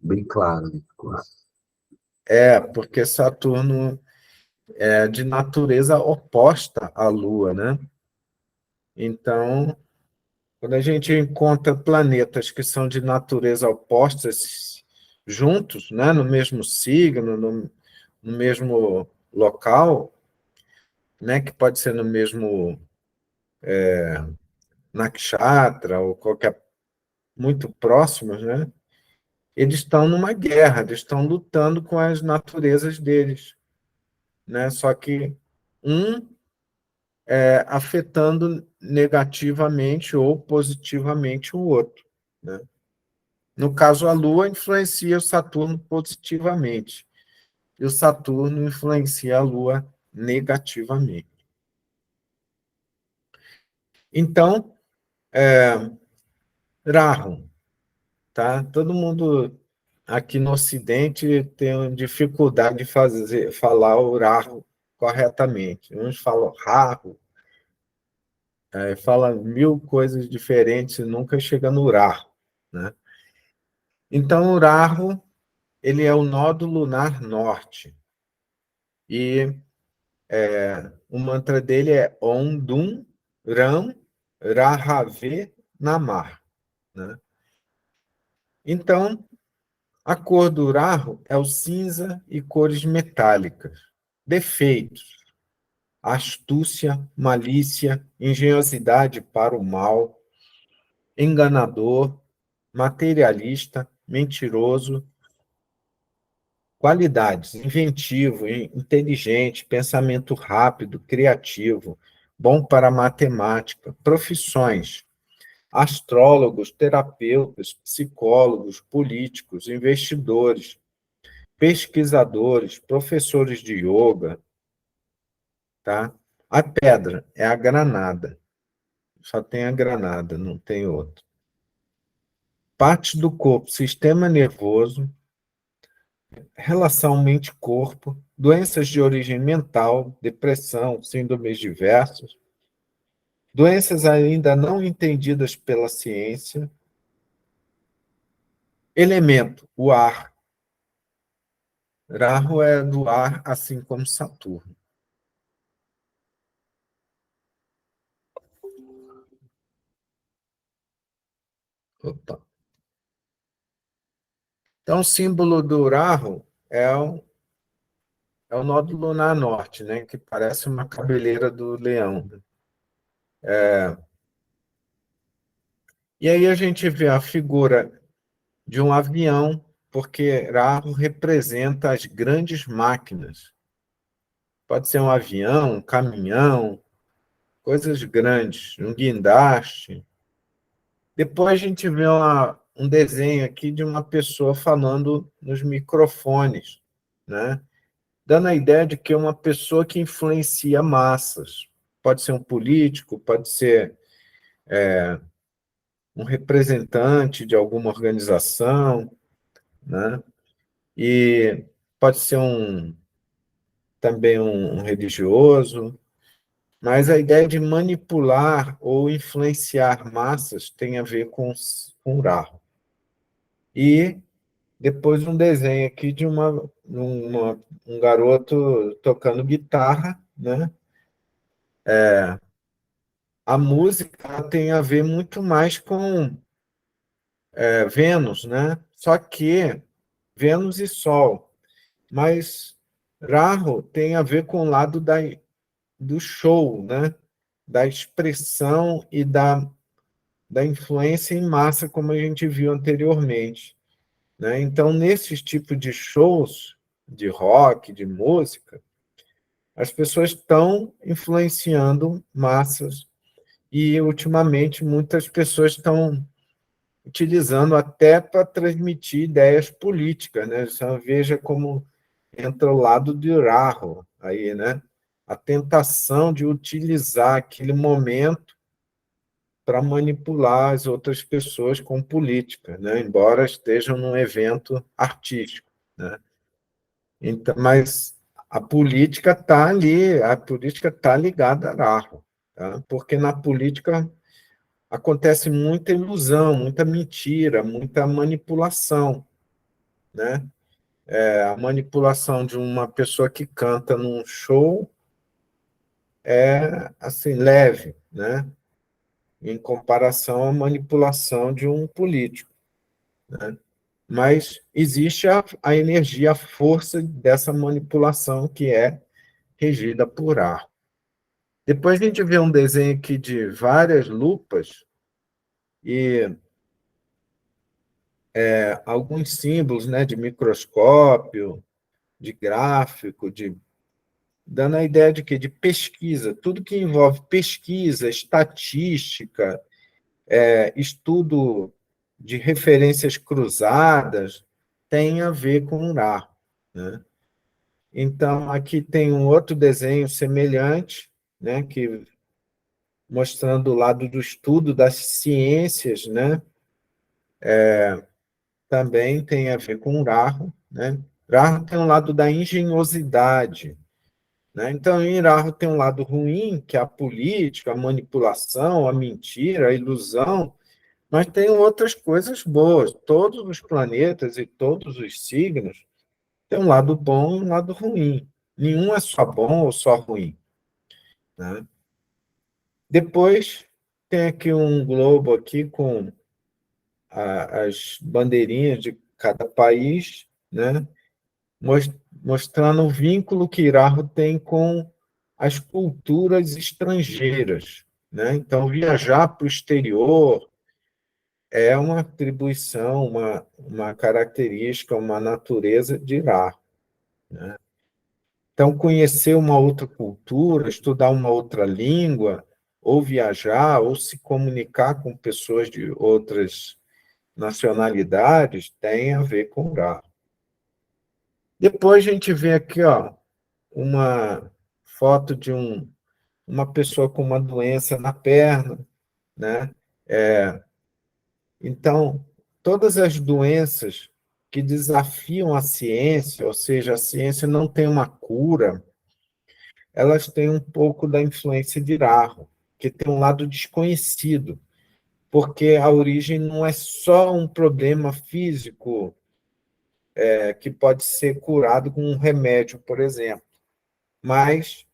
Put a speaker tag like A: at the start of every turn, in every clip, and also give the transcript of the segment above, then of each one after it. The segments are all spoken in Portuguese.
A: bem claro.
B: Porque Saturno é de natureza oposta à Lua, né? Então, quando a gente encontra planetas que são de natureza opostas juntos, né, no mesmo signo, no mesmo local, né, que pode ser no mesmo nakshatra ou qualquer muito próximos, né? Eles estão numa guerra, eles estão lutando com as naturezas deles, né? Só que um afetando negativamente ou positivamente o outro, né? No caso, a Lua influencia o Saturno positivamente, e o Saturno influencia a Lua negativamente. Então, Rahu, tá? Todo mundo aqui no Ocidente tem dificuldade de falar o Rahu corretamente. Uns falam Rahu, fala mil coisas diferentes e nunca chega no Rahu, né? Então, o Rahu, ele é o nódo lunar norte. E o mantra dele é Om Dum Ram Rahave Namah, né? Então, a cor do Rahu é o cinza e cores metálicas. Defeitos: astúcia, malícia, engenhosidade para o mal, enganador, materialista, mentiroso. Qualidades: inventivo, inteligente, pensamento rápido, criativo, bom para matemática. Profissões: astrólogos, terapeutas, psicólogos, políticos, investidores, pesquisadores, professores de yoga, tá? A pedra é a granada. Só tem a granada, não tem outra. Partes do corpo: sistema nervoso, relação mente-corpo, doenças de origem mental, depressão, síndromes diversas, doenças ainda não entendidas pela ciência. Elemento: o ar. Rahu é do ar, assim como Saturno. Opa. Então, o símbolo do Rahu é o nódulo lunar norte, né, que parece uma cabeleira do leão. E aí a gente vê a figura de um avião, porque Rahu representa as grandes máquinas. Pode ser um avião, um caminhão, coisas grandes, um guindaste. Depois a gente vê um desenho aqui de uma pessoa falando nos microfones, né? Dando a ideia de que é uma pessoa que influencia massas. Pode ser um político, pode ser um representante de alguma organização, né? E pode ser também um religioso, mas a ideia de manipular ou influenciar massas tem a ver com Rahu. E depois um desenho aqui de um garoto tocando guitarra, né? A música tem a ver muito mais com Vênus, né? Só que Vênus e Sol. Mas Rahu tem a ver com o lado do show, né? Da expressão e da influência em massa, como a gente viu anteriormente, né? Então, nesses tipos de shows, de rock, de música, as pessoas estão influenciando massas e, ultimamente, muitas pessoas estão utilizando até para transmitir ideias políticas, né? Então, veja como entra o lado de Rahu aí, né? A tentação de utilizar aquele momento para manipular as outras pessoas com política, né? Embora estejam num evento artístico, né? Então, mas a política está ali, a política está ligada a Rahu, tá? Porque na política acontece muita ilusão, muita mentira, muita manipulação, né? A manipulação de uma pessoa que canta num show é assim leve, né? Em comparação à manipulação de um político, né? Mas existe a energia, a força dessa manipulação que é regida por ar. Depois a gente vê um desenho aqui de várias lupas e alguns símbolos, né, de microscópio, de gráfico, dando a ideia de quê? De pesquisa. Tudo que envolve pesquisa, estatística, estudo de referências cruzadas, tem a ver com URAR, né? Então, aqui tem um outro desenho semelhante, né, que mostrando o lado do estudo das ciências, né, também tem a ver com Raho, né? Rahu tem um lado da engenhosidade, né? Então, em Rahu tem um lado ruim, que é a política, a manipulação, a mentira, a ilusão, mas tem outras coisas boas. Todos os planetas e todos os signos têm um lado bom e um lado ruim. Nenhum é só bom ou só ruim, né? Depois tem aqui um globo aqui com as bandeirinhas de cada país, né? Mostrando o vínculo que Iraho tem com as culturas estrangeiras, né? Então, viajar para o exterior é uma atribuição, uma característica, uma natureza de Iraho. Então, conhecer uma outra cultura, estudar uma outra língua, ou viajar, ou se comunicar com pessoas de outras nacionalidades, tem a ver com Iraho. Depois a gente vê aqui, ó, uma foto de uma pessoa com uma doença na perna, né? Então, todas as doenças que desafiam a ciência, ou seja, a ciência não tem uma cura, elas têm um pouco da influência de Rahu, que tem um lado desconhecido, porque a origem não é só um problema físico que pode ser curado com um remédio, por exemplo, mas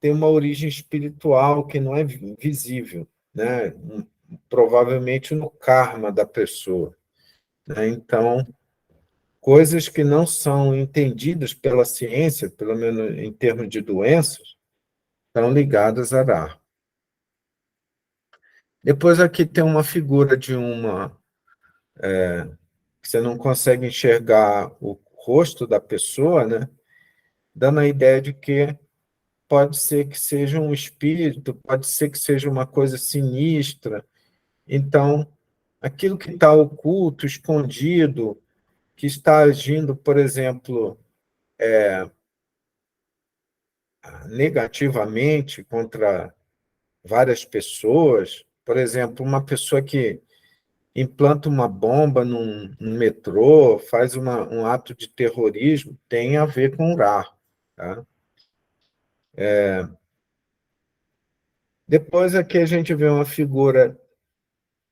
B: tem uma origem espiritual que não é visível, né? Provavelmente no karma da pessoa, né? Então, coisas que não são entendidas pela ciência, pelo menos em termos de doenças, estão ligadas a Ra. Depois aqui tem uma figura de que você não consegue enxergar o rosto da pessoa, né? Dando a ideia de que pode ser que seja um espírito, pode ser que seja uma coisa sinistra. Então, aquilo que está oculto, escondido, que está agindo, por exemplo, negativamente contra várias pessoas, por exemplo, uma pessoa que implanta uma bomba num metrô, faz um ato de terrorismo, tem a ver com o Ra. Tá? Depois aqui a gente vê uma figura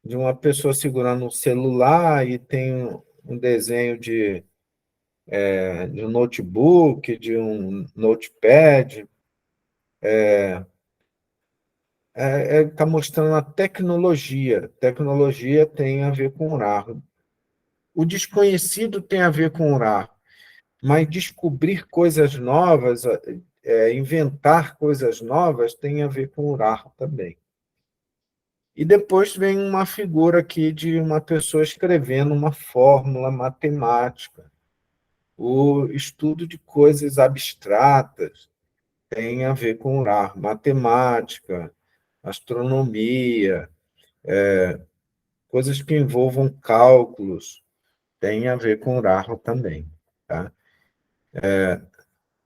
B: de uma pessoa segurando um celular e tem um desenho de um notebook, de um notepad. Está mostrando a tecnologia. Tecnologia tem a ver com o Ra. O desconhecido tem a ver com o Ra, mas descobrir coisas novas, inventar coisas novas, tem a ver com o Ra também. E depois vem uma figura aqui de uma pessoa escrevendo uma fórmula matemática. O estudo de coisas abstratas tem a ver com o Ra, matemática, astronomia, coisas que envolvam cálculos, tem a ver com o Ra também. Tá?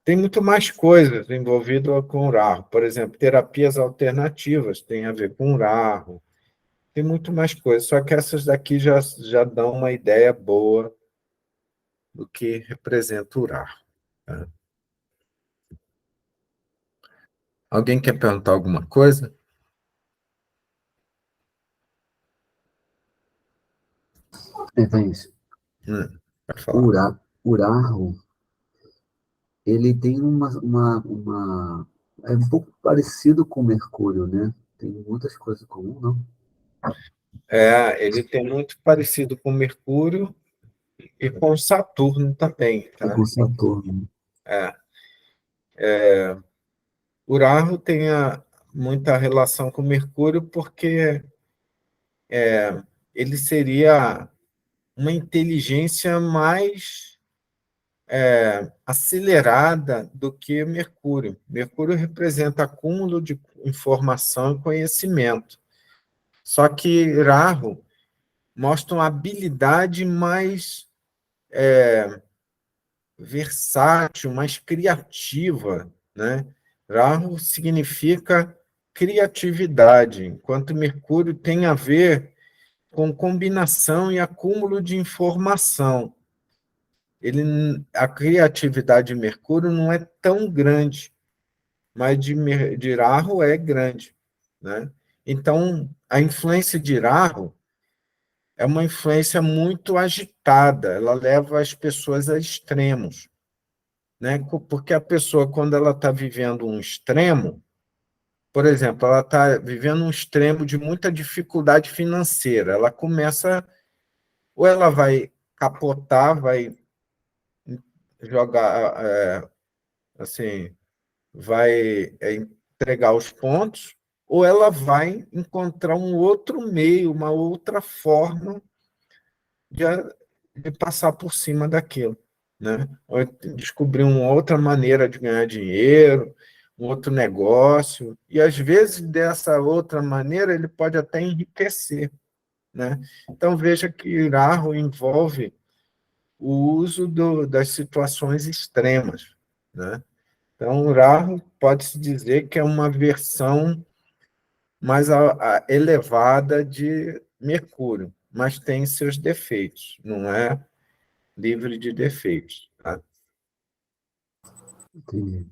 B: Tem muito mais coisas envolvidas com o Ra. Por exemplo, terapias alternativas tem a ver com o Ra. Tem muito mais coisas, só que essas daqui já dão uma ideia boa do que representa o Ra. Tá? Alguém quer perguntar alguma coisa?
A: Então, isso.
B: Hum. Pode falar.
A: Uraho, ele tem é um pouco parecido com Mercúrio, né? Tem muitas coisas comuns, não?
B: Ele tem muito parecido com Mercúrio e com Saturno também,
A: E
B: tá?
A: com Saturno.
B: É. Urarro tem muita relação com Mercúrio porque ele seria uma inteligência mais acelerada do que Mercúrio. Mercúrio representa acúmulo de informação e conhecimento. Só que Rahu mostra uma habilidade mais versátil, mais criativa, né? Rahu significa criatividade, enquanto Mercúrio tem a ver com combinação e acúmulo de informação. A criatividade de Mercúrio não é tão grande, mas de Rahu é grande, né? Então, a influência de Rahu é uma influência muito agitada, ela leva as pessoas a extremos, né? Porque a pessoa, quando ela está vivendo um extremo, por exemplo, ela está vivendo um extremo de muita dificuldade financeira, ela começa, ou ela vai capotar, vai jogar, assim, vai entregar os pontos, ou ela vai encontrar um outro meio, uma outra forma de, de passar por cima daquilo, né? Ou descobrir uma outra maneira de ganhar dinheiro, um outro negócio, e às vezes dessa outra maneira ele pode até enriquecer, né? Então veja que Rahu envolve o uso das situações extremas, né? Então, Rahu pode-se dizer que é uma versão mais elevada de Mercúrio, mas tem seus defeitos, não é livre de defeitos. Tá?
A: Entendi.